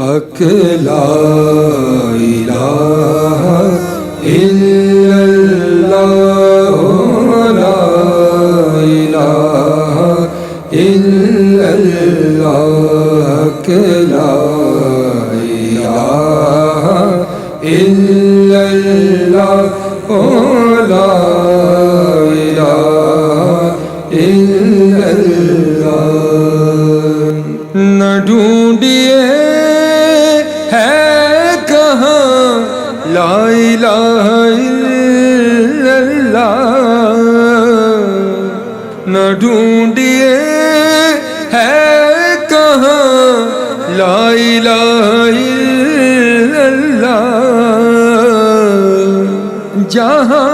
حق لا الہ الا اللہ لا الہ الا اللہ حق لا الہ الا اللہ لا الہ الا اللہ نہ ڈھونڈیے ہے کہاں لا الہ الا اللہ نہ ڈھونڈیے ہے کہاں لا الہ الا اللہ جہاں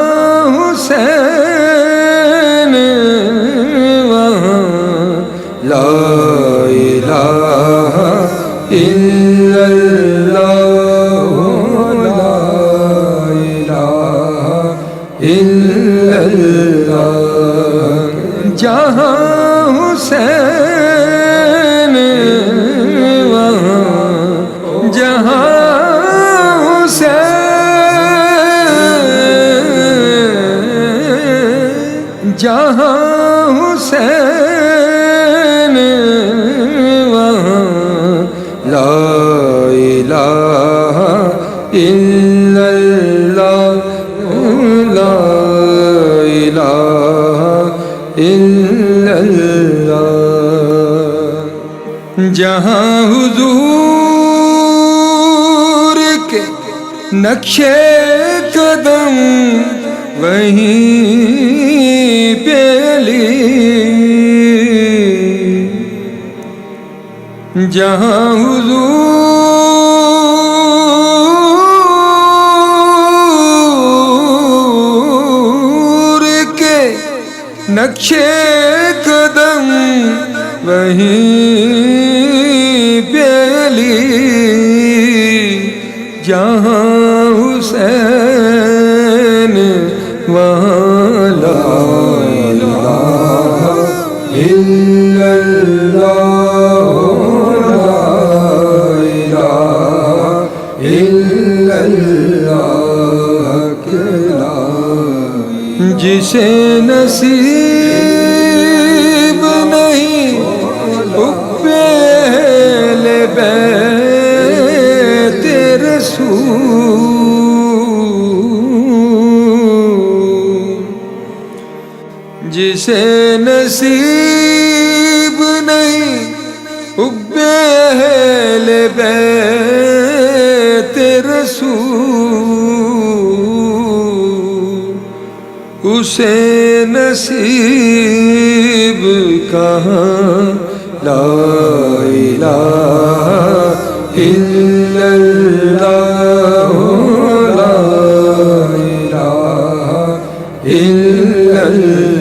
حسین وہاں لا الہ الا اللہ لا الہ الا اللہ جہاں حسین وہاں جہاں حسین جہاں حسین وہاں لا الہ الا اللہ لا الہ الا اللہ جہاں حضور کے نقشے قدم وہیں پہ علی جہاں حضور کے نقشے قدم وہیں پہ علی جہاں حسین وہاں لا الہ الا اللہ لا الہ الا اللہ جسے نصیب نہیں حب اہل بیت رسول جسے نصیب نہیں حب اہل بیت رسول اسے نصیب کہاں لا الہ الا اللہ لا الہ الا اللہ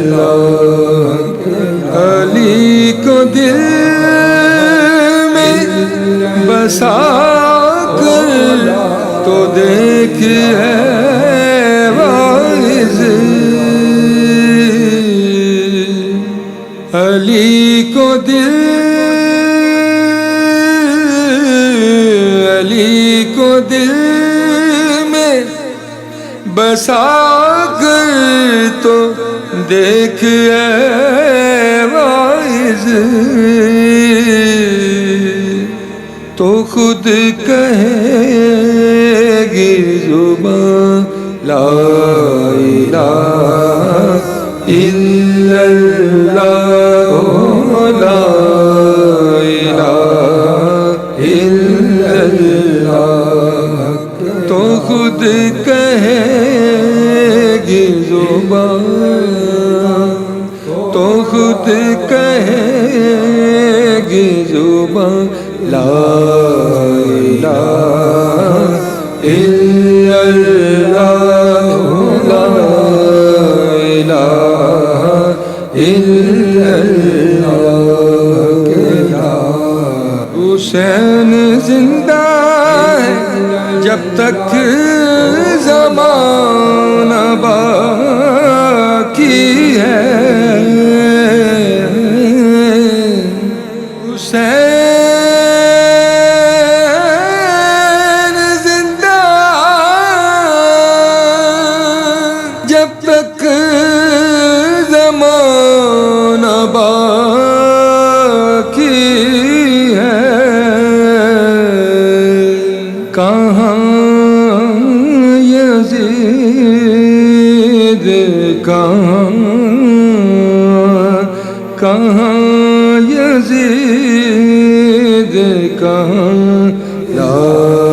علی کو دل میں بسا کر تو دیکھ ہے واعظ علی کو دل میں بسا کر تو دیکھ اے واعظ تو خود کہے گی زبان لا الہ الا اللہ لا الہ الا اللہ تو خود کہے گی زبان تو خود کہے گی زبان لا الہ الا اللہ لا الہ الا اللہ حسین زندہ ہے جب تک زمانہ باقی ہے حسین کہاں کہاں یزید کہاں لا